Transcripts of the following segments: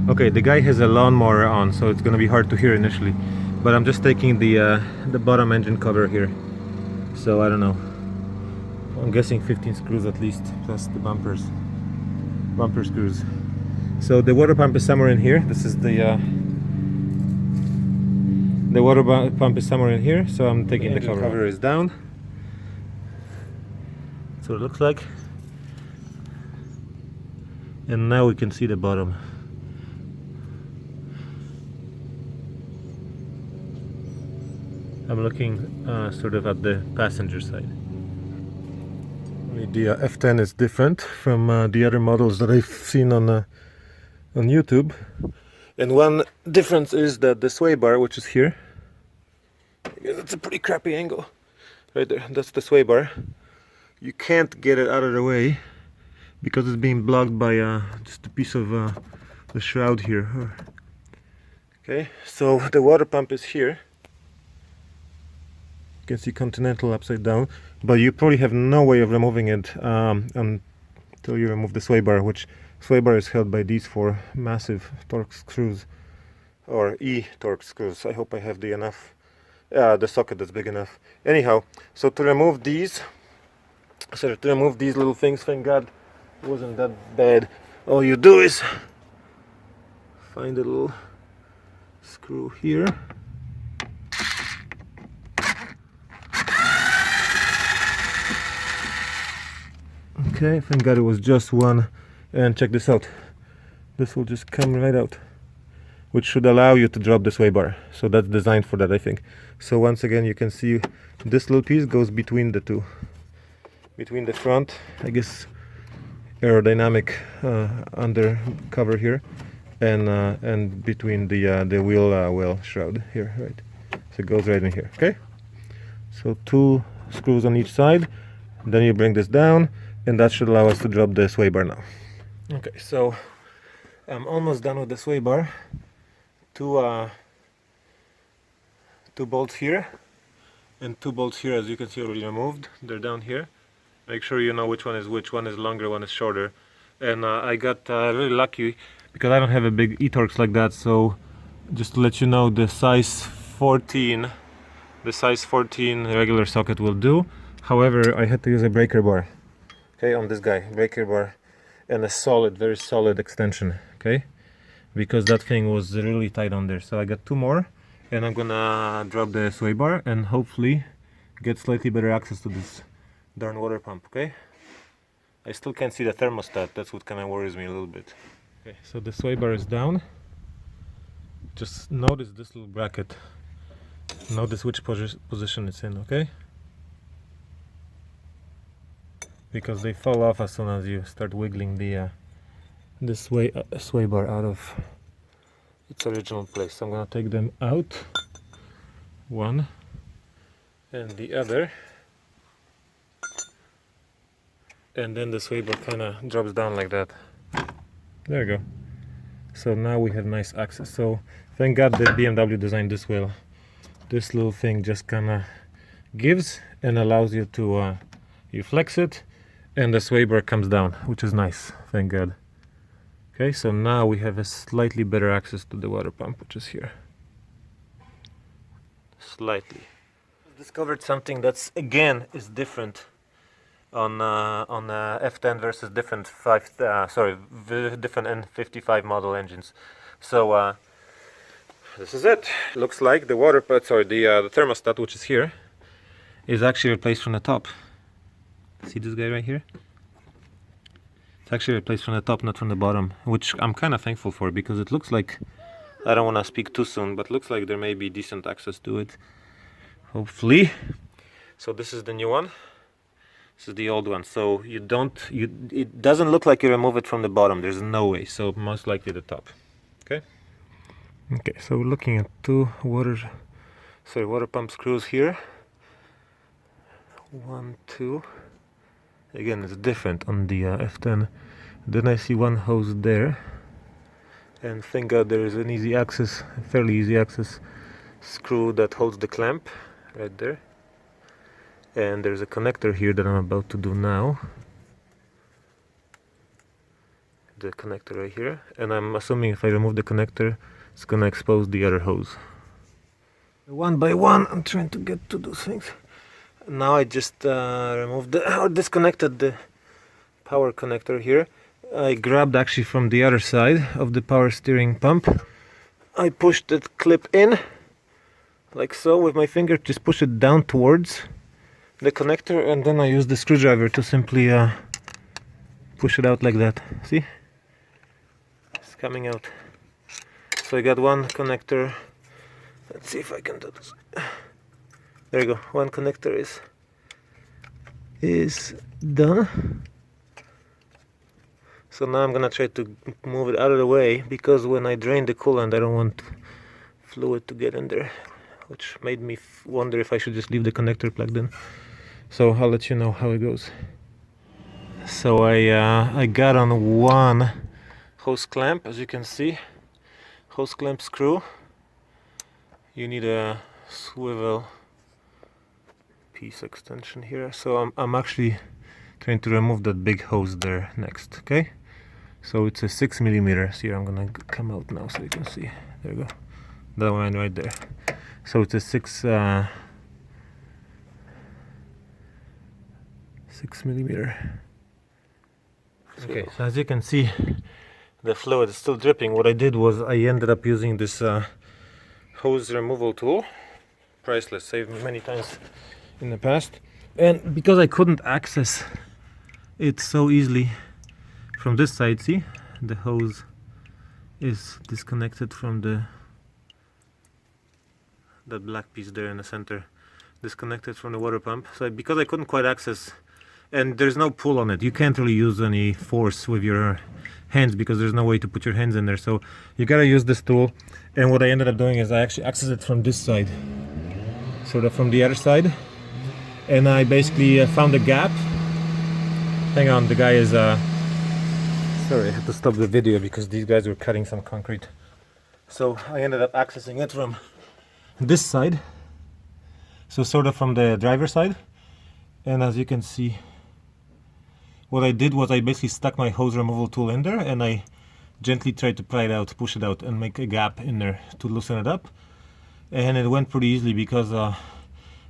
Okay, the guy has a lawnmower on, so it's gonna be hard to hear initially. But I'm just taking the bottom engine cover here. So I don't know. I'm guessing 15 screws at least, plus the bumper screws. So the water pump is somewhere in here. This is the water pump is somewhere in here. So I'm taking the cover. The cover is down. That's what it looks like. And now we can see the bottom. I'm looking sort of at the passenger side. The F10 is different from the other models that I've seen on YouTube. And one difference is that the sway bar, which is here, it's a pretty crappy angle. Right there, that's the sway bar. You can't get it out of the way because it's being blocked by just a piece of the shroud here. Okay, so the water pump is here. You can see Continental upside down, but you probably have no way of removing it until you remove the sway bar, which sway bar is held by these four massive Torx screws, or E-Torx screws. I hope I have the socket that's big enough. Anyhow, so to remove these little things, thank God it wasn't that bad. All you do is find a little screw here. Okay, thank God it was just one. And check this out. This will just come right out, which should allow you to drop the sway bar. So that's designed for that, I think. So once again, you can see this little piece goes between the two. Between the front, I guess, aerodynamic under cover here, and between the wheel shroud here, right? So it goes right in here. Okay. So two screws on each side. Then you bring this down, and that should allow us to drop the sway bar now. Okay, so I'm almost done with the sway bar. Two bolts here, and two bolts here, as you can see, already removed. They're down here. Make sure you know which one is which. One is longer, one is shorter. And I got really lucky because I don't have a big E-Torx like that. So just to let you know, the size 14 regular socket will do. However, I had to use a breaker bar. Okay, on this guy, breaker bar, and a solid, very solid extension. Okay, because that thing was really tight on there. So I got two more, and I'm gonna drop the sway bar and hopefully get slightly better access to this darn water pump. Okay, I still can't see the thermostat. That's what kind of worries me a little bit. Okay, so the sway bar is down. Just notice this little bracket. Notice which position it's in. Okay, because they fall off as soon as you start wiggling the sway bar out of its original place. So I'm gonna take them out, one and the other, and then the sway bar kind of drops down like that. There you go. So now we have nice access. So thank God that BMW designed this well. This little thing just kind of gives and allows you to you flex it, and the sway bar comes down, which is nice. Thank God. Okay, so now we have a slightly better access to the water pump, which is here. Slightly. Discovered something that's again is different on F10 versus different different N55 model engines. So this is it. Looks like the the thermostat, which is here, is actually replaced from the top. See this guy right here? It's actually replaced from the top, not from the bottom, which I'm kind of thankful for, because it looks like, I don't want to speak too soon, but looks like there may be decent access to it. Hopefully. So this is the new one. This is the old one. So it doesn't look like you remove it from the bottom. There's no way. So most likely the top. Okay. Okay. So we're looking at two water pump screws here. 1, 2. Again, it's different on the F10. Then I see one hose there, and thank God there is an easy access, a fairly easy access screw that holds the clamp right there. And there's a connector here that I'm about to do now. the connector right here, and I'm assuming if I remove the connector, it's gonna expose the other hose. One by one, I'm trying to get to those things. Now I just removed or disconnected the power connector here. I grabbed actually from the other side of the power steering pump. I pushed that clip in, like so, with my finger, just push it down towards the connector, and then I use the screwdriver to simply push it out like that. See? It's coming out. So I got one connector. Let's see if I can do this. There you go. One connector is done. So now I'm gonna try to move it out of the way, because when I drain the coolant, I don't want fluid to get in there, which made me wonder if I should just leave the connector plugged in. So I'll let you know how it goes. So I got on one hose clamp, as you can see, hose clamp screw. You need a swivel piece extension here. So I'm actually trying to remove that big hose there next. Okay, so it's a 6 millimeters here. I'm gonna come out now so you can see. There you go, that one right there. So it's a 6 millimeter. Okay, so as you can see, the fluid is still dripping. What I did was I ended up using this hose removal tool. Priceless, saved me many times in the past. And because I couldn't access it so easily from this side, see, the hose is disconnected from that black piece there in the center, disconnected from the water pump. So because I couldn't quite access, and there's no pull on it, you can't really use any force with your hands because there's no way to put your hands in there, so you gotta use this tool. And what I ended up doing is I actually accessed it from this side, sort of from the other side, and I basically found a gap. Hang on, the guy is sorry, I had to stop the video because these guys were cutting some concrete. So I ended up accessing it from this side, so sort of from the driver's side. And as you can see, what I did was I basically stuck my hose removal tool in there, and I gently tried to pry it out, push it out, and make a gap in there to loosen it up. And it went pretty easily because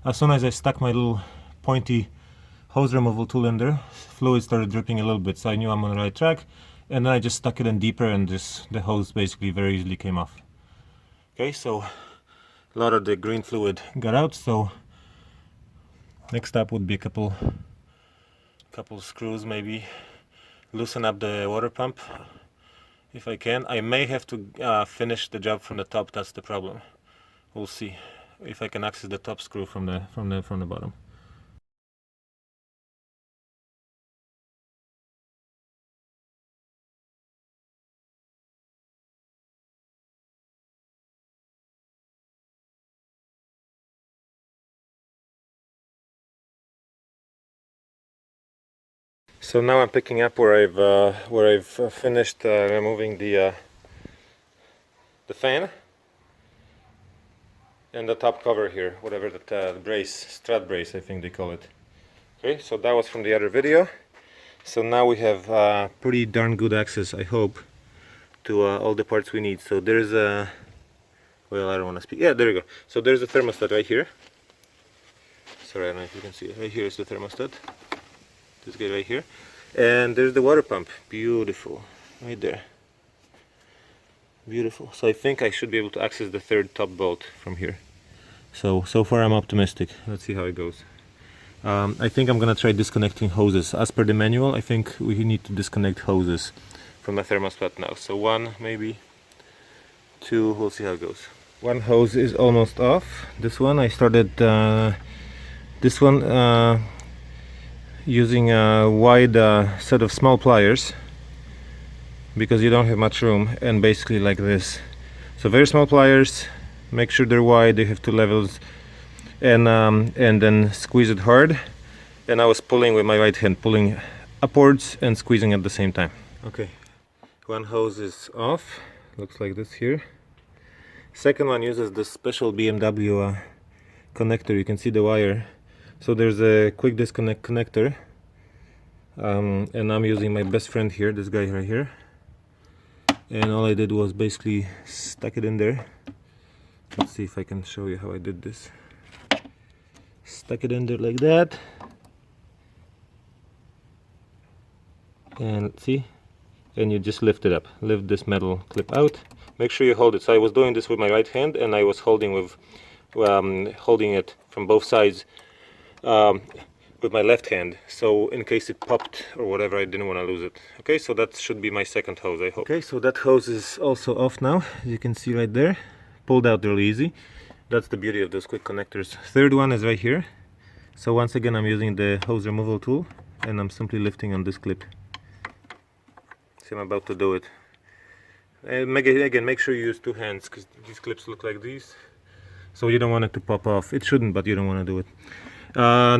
as soon as I stuck my little pointy hose removal tool in there, fluid started dripping a little bit, so I knew I'm on the right track. And then I just stuck it in deeper, and the hose basically very easily came off. Okay, so a lot of the green fluid got out. So next step would be a couple screws, maybe loosen up the water pump if I can. I may have to finish the job from the top. That's the problem. We'll see if I can access the top screw from the bottom. So now I'm picking up where I've finished removing the fan and the top cover here, whatever that brace, strut brace, I think they call it. Okay, so that was from the other video. So now we have pretty darn good access, I hope, to all the parts we need. So there's a, well, I don't want to speak. Yeah, there you go. So there's a thermostat right here. Sorry, I don't know if you can see it. Right here is the thermostat. This guy right here, and there's the water pump. Beautiful, right there. Beautiful. So I think I should be able to access the third top bolt from here. So far I'm optimistic. Let's see how it goes. I think I'm gonna try disconnecting hoses. As per the manual, I think we need to disconnect hoses from the thermostat now. So one, maybe two. We'll see how it goes. One hose is almost off. This one I started. This one. Using a wide set of small pliers because you don't have much room, and basically like this. So very small pliers, make sure they're wide, they have two levels, and then squeeze it hard. And I was pulling with my right hand, pulling upwards and squeezing at the same time. Okay, one hose is off, looks like this here. Second one uses this special BMW connector. You can see the wire. So there's a quick disconnect connector, and I'm using my best friend here, this guy right here. and all I did was basically stuck it in there. Let's see if I can show you how I did this. Stuck it in there like that, and see, and you just lift it up, lift this metal clip out, make sure you hold it. So I was doing this with my right hand, and I was holding it from both sides with my left hand, so in case it popped or whatever, I didn't want to lose it. Okay, so that should be my second hose, I hope. Okay, so that hose is also off now, as you can see right there, pulled out really easy. That's the beauty of those quick connectors. Third one is right here. So once again, I'm using the hose removal tool, and I'm simply lifting on this clip. See, I'm about to do it. And again, make sure you use two hands, because these clips look like these. So you don't want it to pop off. It shouldn't, but you don't want to do it.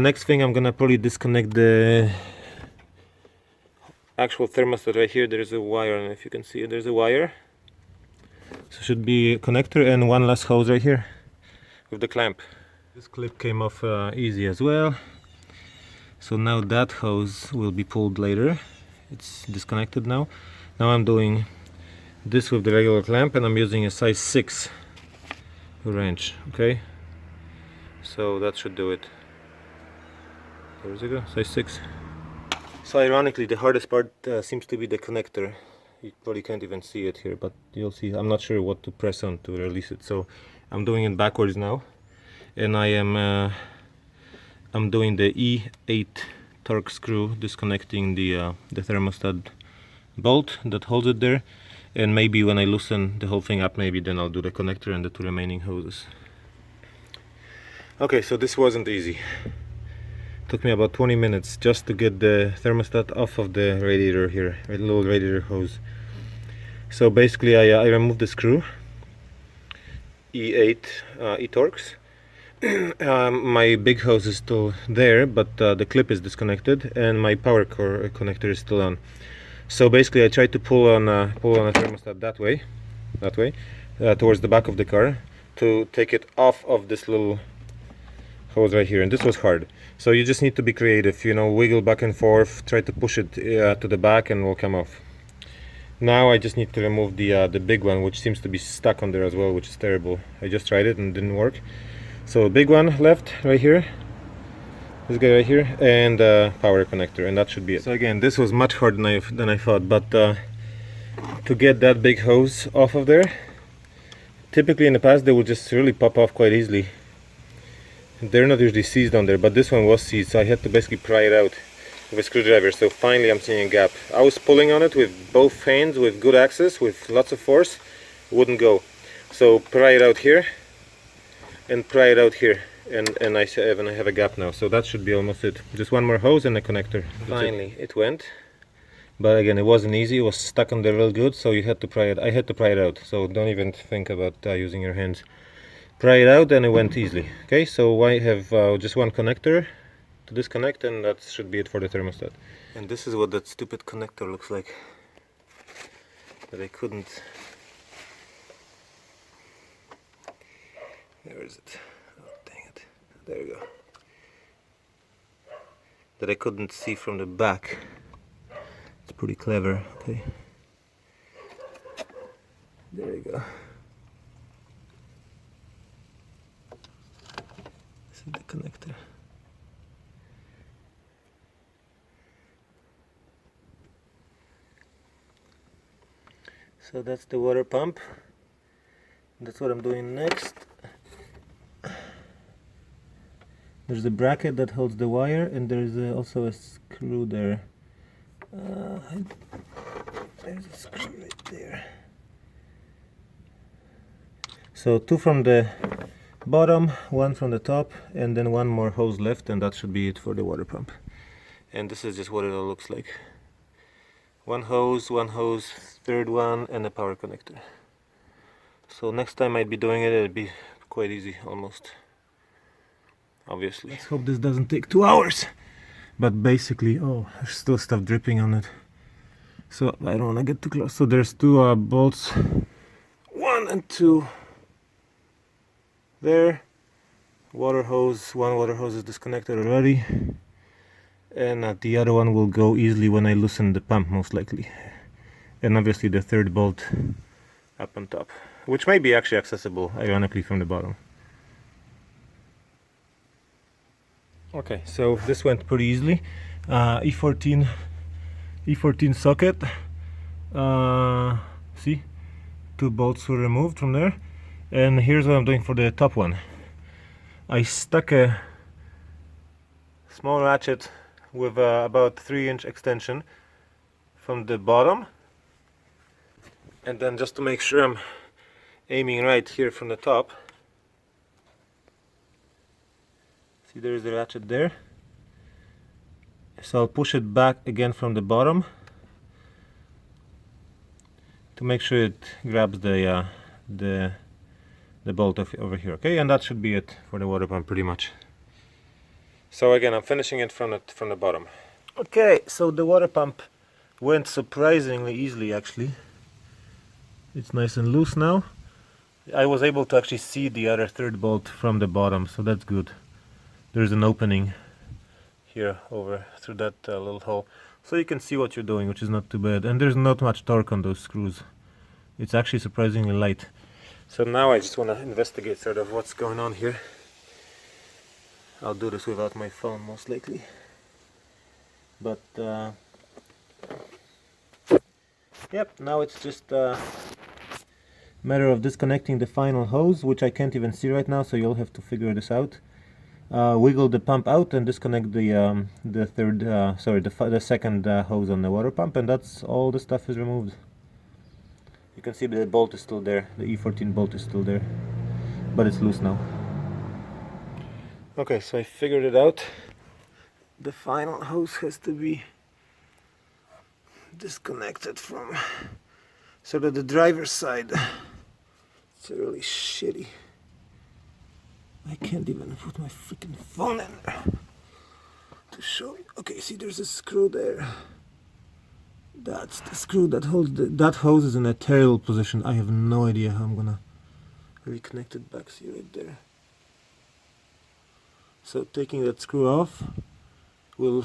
Next thing, I'm gonna probably disconnect the actual thermostat right here. There's a wire, and if you can see it, there's a wire. So it should be a connector and one last hose right here with the clamp. This clip came off easy as well. So now that hose will be pulled later. It's disconnected now. Now I'm doing this with the regular clamp, and I'm using a size 6 wrench. Okay, so that should do it. There we go, size 6. So ironically, the hardest part seems to be the connector. You probably can't even see it here, but you'll see. I'm not sure what to press on to release it, so I'm doing it backwards now, and I'm doing the E8 torque screw, disconnecting the thermostat bolt that holds it there, and maybe when I loosen the whole thing up, maybe then I'll do the connector and the two remaining hoses. Okay, so this wasn't easy. Took me about 20 minutes just to get the thermostat off of the radiator here, a little radiator hose. So basically I removed the screw, E8 E-Torx. My big hose is still there, but the clip is disconnected, and my power core connector is still on. So basically I tried to pull on a thermostat that way, towards the back of the car, to take it off of this little hose right here, and this was hard. So you just need to be creative, you know, wiggle back and forth, try to push it to the back, and it will come off. Now I just need to remove the big one, which seems to be stuck on there as well, which is terrible. I just tried it and it didn't work. So big one left right here, this guy right here, and power connector, and that should be it. So again, this was much harder than I thought, but to get that big hose off of there, typically in the past they would just really pop off quite easily. They're not usually seized on there, but this one was seized, so I had to basically pry it out with a screwdriver. So finally I'm seeing a gap. I was pulling on it with both hands with good access, with lots of force, it wouldn't go. So pry it out here and pry it out here, and I have a gap now. So that should be almost it. Just one more hose and a connector. Finally it went, but again, it wasn't easy. It was stuck on there real good, so you had to pry it. I had to pry it out, so don't even think about using your hands. Pry it out, and it went easily. Okay, so I have just one connector to disconnect, and that should be it for the thermostat. And this is what that stupid connector looks like, that I couldn't... Where is it? Oh, dang it. There you go. That I couldn't see from the back. It's pretty clever. Okay. There you go. The connector. So that's the water pump. That's what I'm doing next. There's a bracket that holds the wire, and there's also a screw there. There's a screw right there. So two from the bottom, one from the top, and then one more hose left, and that should be it for the water pump. And this is just what it all looks like. One hose, third one, and a power connector. So next time I'd be doing it, it'd be quite easy, almost. Obviously. Let's hope this doesn't take 2 hours. But basically, oh, there's still stuff dripping on it. So I don't want to get too close. So there's two bolts, 1 and 2. There, water hose, one water hose is disconnected already, and the other one will go easily when I loosen the pump, most likely. and obviously the third bolt up on top, which may be actually accessible ironically from the bottom. Okay, so this went pretty easily. E14 socket. See, 2 bolts were removed from there, and here's what I'm doing for the top one. I stuck a small ratchet with about 3-inch extension from the bottom, and then just to make sure I'm aiming right here from the top, see there is the ratchet there, so I'll push it back again from the bottom to make sure it grabs the bolt over here. Okay, and that should be it for the water pump pretty much. So again, I'm finishing it from the bottom. Okay, so the water pump went surprisingly easily actually. It's nice and loose now. I was able to actually see the other third bolt from the bottom, so that's good. There's an opening here over through that little hole, so you can see what you're doing, which is not too bad. And there's not much torque on those screws. It's actually surprisingly light. So now I just want to investigate sort of what's going on here. I'll do this without my phone most likely. But yep, now it's just a matter of disconnecting the final hose, which I can't even see right now, so you'll have to figure this out. Wiggle the pump out and disconnect the second hose on the water pump, and that's all the stuff is removed. You can see the bolt is still there, the E14 bolt is still there, but it's loose now. Okay, so I figured it out. The final hose has to be disconnected from, so that the driver's side, it's really shitty. I can't even put my freaking phone in there to show you. Okay, see there's a screw there. That's the screw that holds that hose is in a terrible position. I have no idea how I'm gonna reconnect it back. See right there. So taking that screw off will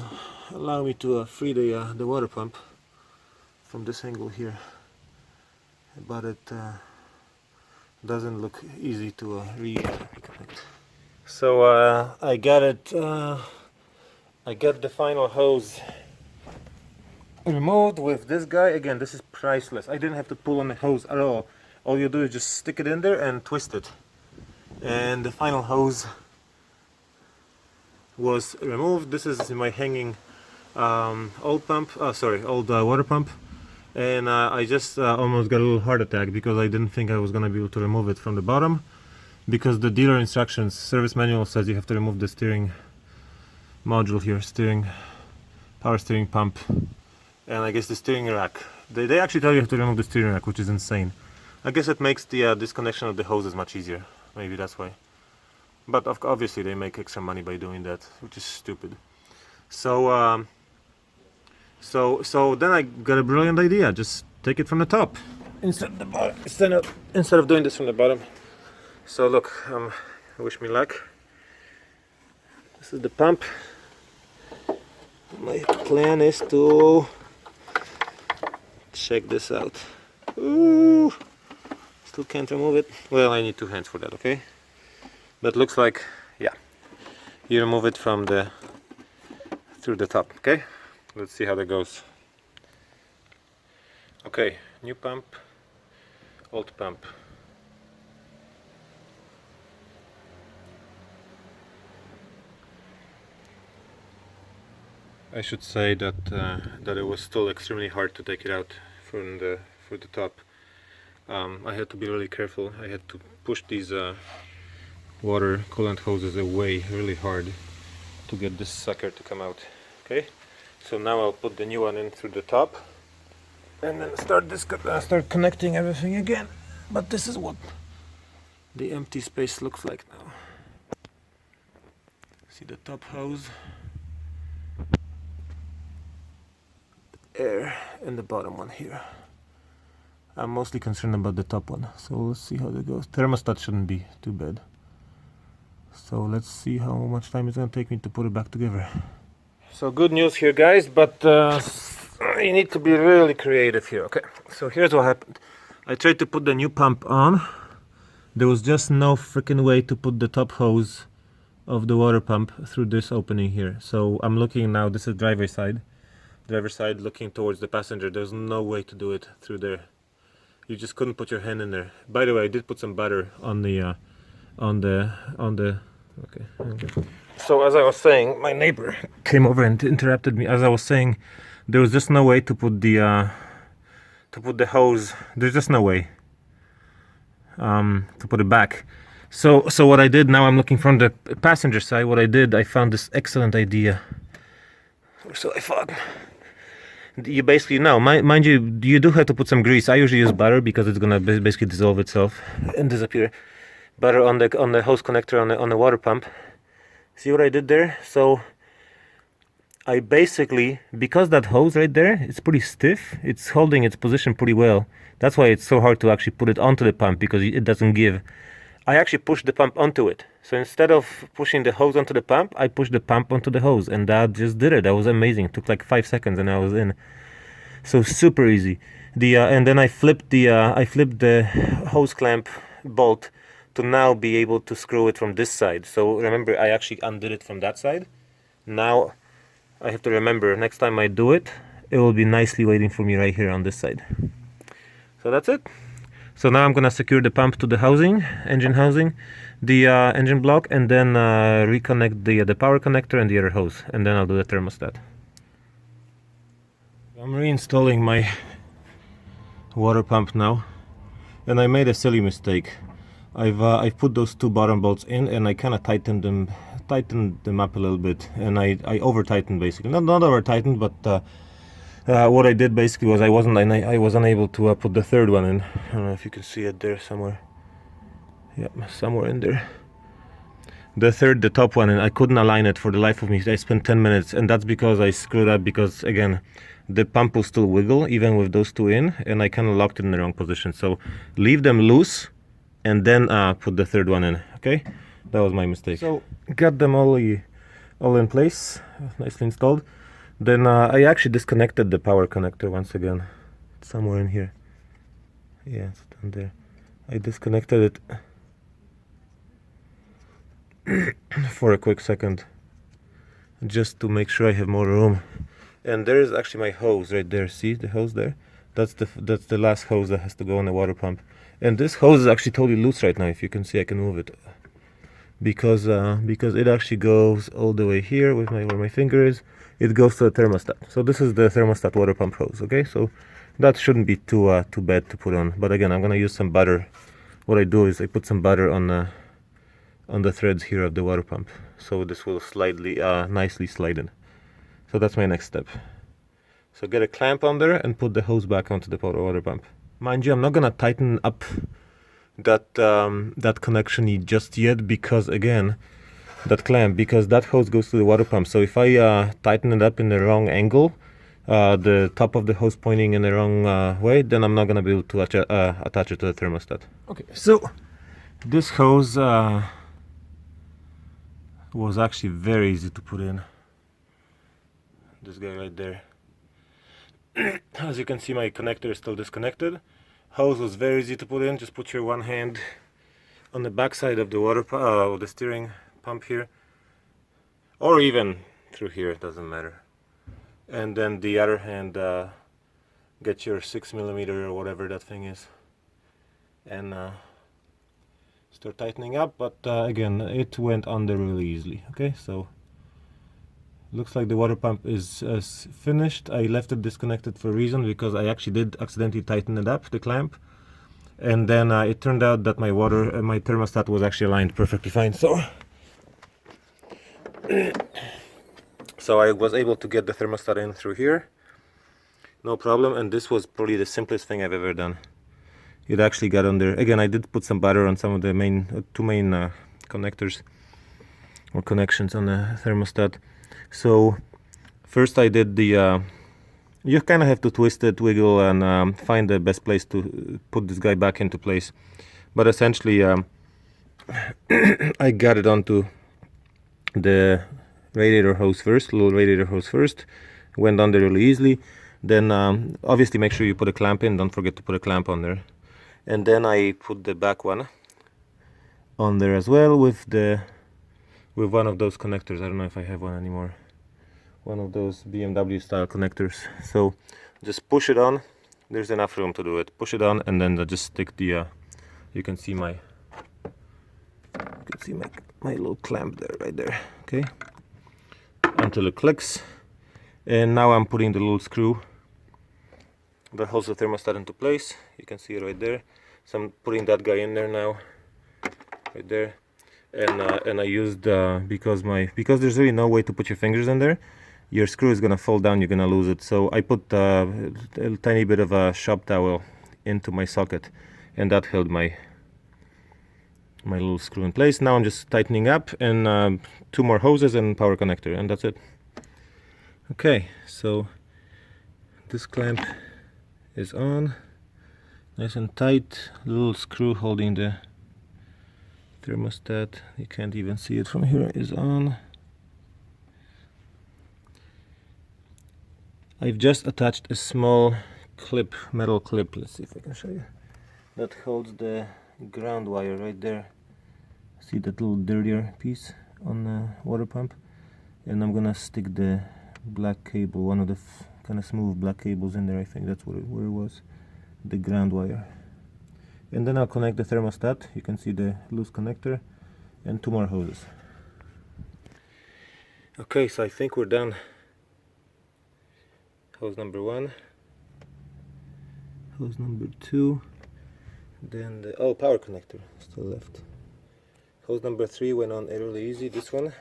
allow me to free the water pump from this angle here. But it doesn't look easy to reconnect. So I got it. I got the final hose removed with this guy. Again, this is priceless. I didn't have to pull on the hose at all. All you do is just stick it in there and twist it, and the final hose was removed. This is my hanging old water pump, and I just almost got a little heart attack because I didn't think I was gonna be able to remove it from the bottom, because the dealer instructions service manual says you have to remove the steering module here, power steering pump, and I guess the steering rack. They actually tell you to remove the steering rack, which is insane. I guess it makes the disconnection of the hoses much easier. Maybe that's why. But obviously they make extra money by doing that, which is stupid. So so then I got a brilliant idea. Just take it from the top instead of the bottom. Instead of doing this from the bottom. So look, wish me luck. This is the pump. My plan is to check this out. Ooh, still can't remove it. Well, I need 2 hands for that, okay? But looks like, yeah, you remove it from through the top, okay? Let's see how that goes. Okay, new pump, old pump. I should say that it was still extremely hard to take it out from the top. I had to be really careful. I had to push these water coolant hoses away really hard to get this sucker to come out. Okay, so now I'll put the new one in through the top and then start connecting everything again. But this is what the empty space looks like now. See the top hose, air, and the bottom one here. I'm mostly concerned about the top one, so let's see how that goes. Thermostat shouldn't be too bad. So let's see how much time it's gonna take me to put it back together. So good news here, guys, but you need to be really creative here. Okay, so here's what happened. I tried to put the new pump on. There was just no freaking way to put the top hose of the water pump through this opening here. So I'm looking now, this is driver's side looking towards the passenger. There's no way to do it through there. You just couldn't put your hand in there. By the way, I did put some butter on the okay. So as I was saying, my neighbor came over and interrupted me. As I was saying, there was just no way to put the hose. There's just no way to put it back. So what I did, now I'm looking from the passenger side. What I did, I found this excellent idea. Or so I thought. You basically mind you, you do have to put some grease. I usually use butter because it's gonna basically dissolve itself and disappear. Butter on the hose connector on the water pump. See what I did there? So I basically, because that hose right there, it's pretty stiff. It's holding its position pretty well. That's why it's so hard to actually put it onto the pump, because it doesn't give. I actually pushed the pump onto it. So instead of pushing the hose onto the pump, I pushed the pump onto the hose, and that just did it. That was amazing. It took like 5 seconds and I was in. So super easy. And then I flipped the hose clamp bolt to now be able to screw it from this side. So remember, I actually undid it from that side. Now I have to remember, next time I do it, it will be nicely waiting for me right here on this side. So that's it. So now I'm gonna secure the pump to the housing, engine housing, the engine block, and then reconnect the power connector and the other hose, and then I'll do the thermostat. I'm reinstalling my water pump now, and I made a silly mistake. I've put those two bottom bolts in, and I kind of tightened them up a little bit, and I over tightened basically. Not over tightened, but what I did basically was I was unable to put the third one in. I don't know if you can see it there somewhere. Yep, somewhere in there. The top one, and I couldn't align it for the life of me. I spent 10 minutes, and that's because I screwed up, because again, the pump will still wiggle even with those two in, and I kind of locked it in the wrong position. So leave them loose and then put the third one in. Okay, that was my mistake. So got them all in place, nicely installed. Then I actually disconnected the power connector once again. It's somewhere in here. Yeah, it's down there. I disconnected it for a quick second, just to make sure I have more room. And there is actually my hose right there. See the hose there? That's the last hose that has to go on the water pump. And this hose is actually totally loose right now. If you can see, I can move it because it actually goes all the way here with where my finger is. It goes to the thermostat. So this is the thermostat water pump hose. Okay, so that shouldn't be too bad to put on. But again, I'm gonna use some butter. What I do is I put some butter on the threads here of the water pump, so this will nicely slide in. So that's my next step. So get a clamp on there and put the hose back onto the water pump. Mind you, I'm not gonna tighten up that connection just yet, because again, that hose goes to the water pump. So if I tighten it up in the wrong angle, the top of the hose pointing in the wrong way, then I'm not gonna be able to attach it to the thermostat. Okay, so this hose was actually very easy to put in. This guy right there. As you can see, my connector is still disconnected. Hose was very easy to put in. Just put your one hand on the back side of the the steering pump here, or even through here, it doesn't matter. And then the other hand, get your 6mm or whatever that thing is, and start tightening up. But again, it went under really easily. Okay, so looks like the water pump is finished. I left it disconnected for a reason, because I actually did accidentally tighten it up, the clamp, and then it turned out that my thermostat was actually aligned perfectly fine. So I was able to get the thermostat in through here, no problem. And this was probably the simplest thing I've ever done. It actually got on there. Again, I did put some butter on some of the two main connectors or connections on the thermostat. So first I did you kind of have to twist it, wiggle, and find the best place to put this guy back into place. But essentially I got it onto the radiator hose first, little radiator hose first, went under really easily. Then obviously make sure you put a clamp in, don't forget to put a clamp on there. And then I put the back one on there as well with one of those connectors. I don't know if I have one anymore. One of those BMW style connectors. So just push it on. There's enough room to do it. Push it on and then just stick the you can see my little clamp there, right there. Okay, until it clicks. And now I'm putting the little screw that holds the thermostat into place. You can see it right there. So I'm putting that guy in there now, right there. And I used because there's really no way to put your fingers in there. Your screw is gonna fall down. You're gonna lose it. So I put a tiny bit of a shop towel into my socket, and that held my little screw in place. Now I'm just tightening up, and 2 more hoses and power connector, and that's it. Okay, so this clamp is on, nice and tight. Little screw holding the thermostat, you can't even see it from here, is on. I've just attached a small clip, metal clip, let's see if I can show you, that holds the ground wire right there. See that little dirtier piece on the water pump? And I'm gonna stick the black cable, one of the kind of smooth black cables in there. I think that's where it was, the ground wire. And then I'll connect the thermostat. You can see the loose connector and 2 more hoses. Okay, so I think we're done. Hose number 1, hose number 2, then the power connector still left. Hose number 3 went on really easy, this one.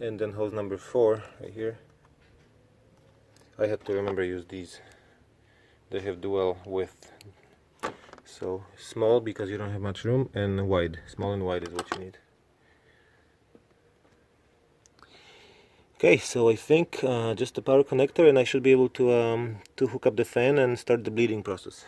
And then hose number 4 right here. I had to remember use these. They have dual width. So small because you don't have much room, and wide. Small and wide is what you need. Okay, so I think just the power connector, and I should be able to hook up the fan and start the bleeding process.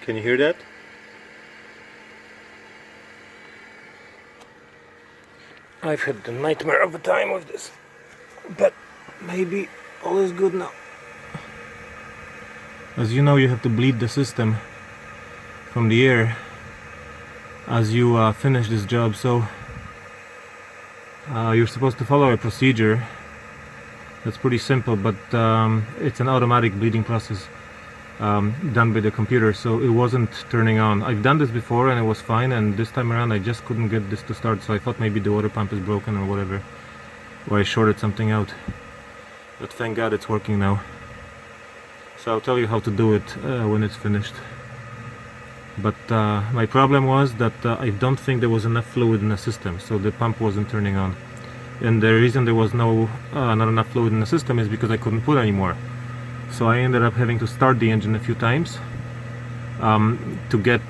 Can you hear that? I've had the nightmare of a time with this, but maybe all is good now. As you know, you have to bleed the system from the air as you finish this job, so you're supposed to follow a procedure that's pretty simple, but it's an automatic bleeding process done by the computer, so it wasn't turning on. I've done this before and it was fine, and this time around I just couldn't get this to start, so I thought maybe the water pump is broken or whatever, or I shorted something out. But thank God it's working now. So I'll tell you how to do it when it's finished. But my problem was that I don't think there was enough fluid in the system, so the pump wasn't turning on. And the reason there was not enough fluid in the system is because I couldn't put any more. So I ended up having to start the engine a few times to get,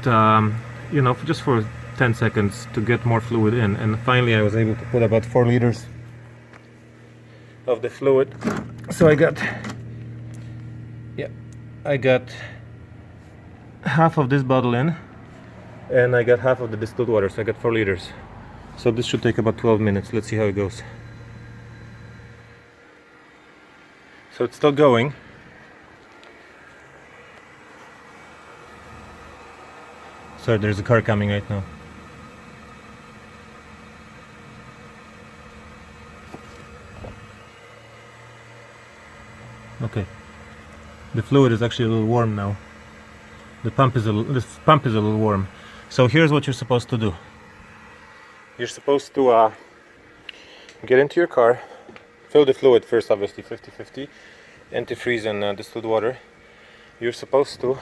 you know, just for 10 seconds to get more fluid in. And finally I was able to put about 4 liters of the fluid. So I got half of this bottle in, and I got half of the distilled water, so I got 4 liters. So this should take about 12 minutes. Let's see how it goes. So it's still going. Sorry, there's a car coming right now. Okay. The fluid is actually a little warm now. This pump is a little warm. So here's what you're supposed to do. You're supposed to get into your car, fill the fluid first, obviously 50-50, antifreeze and distilled water. You're supposed to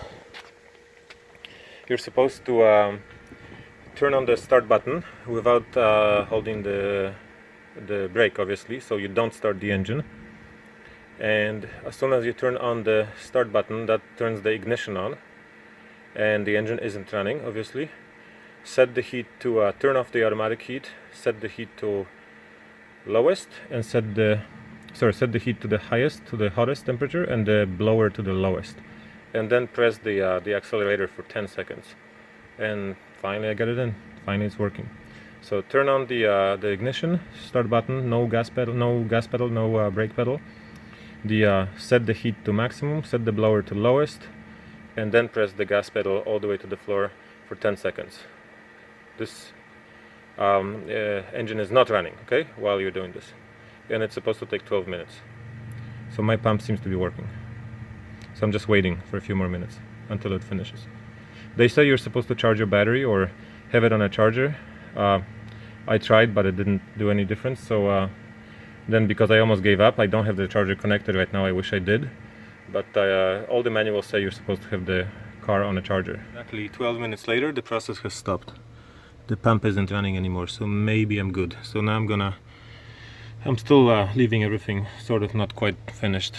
turn on the start button without holding the brake, obviously, so you don't start the engine. And as soon as you turn on the start button, that turns the ignition on, and the engine isn't running, obviously. set the heat to turn off the automatic heat, set the heat to lowest, and set the heat to the highest, to the hottest temperature, and the blower to the lowest, and then press the accelerator for 10 seconds, and finally I got it in. Finally it's working. So turn on the ignition, start button, no gas pedal, no brake pedal. Set the heat to maximum, set the blower to lowest, and then press the gas pedal all the way to the floor for 10 seconds. This engine is not running, okay, while you're doing this, and it's supposed to take 12 minutes. So my pump seems to be working. So I'm just waiting for a few more minutes until it finishes. They say you're supposed to charge your battery or have it on a charger. I tried, but it didn't do any difference. So then, because I almost gave up, I don't have the charger connected right now. I wish I did, but all the manuals say you're supposed to have the car on a charger. Exactly 12 minutes later, the process has stopped. The pump isn't running anymore, so maybe I'm good. So now I'm still leaving everything sort of not quite finished.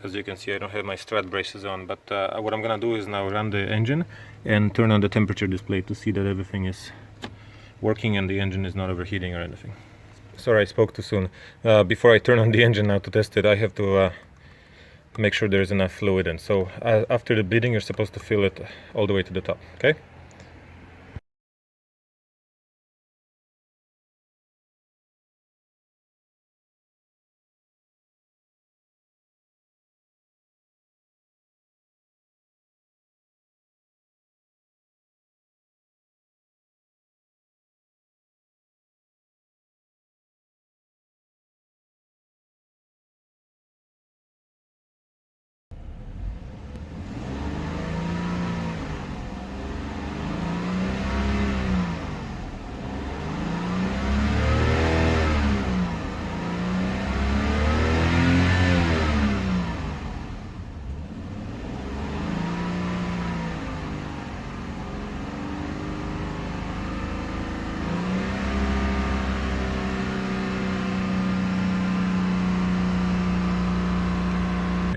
As you can see, I don't have my strut braces on, but what I'm gonna do is now run the engine and turn on the temperature display to see that everything is working and the engine is not overheating or anything. Sorry, I spoke too soon. Before I turn on the engine now to test it, I have to make sure there is enough fluid in. So after the bleeding, you're supposed to fill it all the way to the top, okay?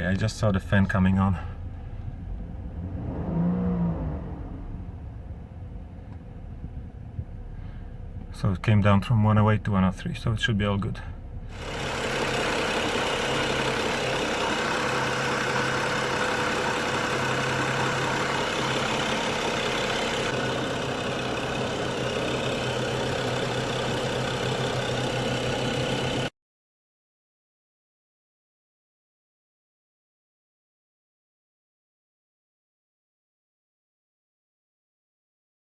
I just saw the fan coming on. So it came down from 108 to 103, so it should be all good.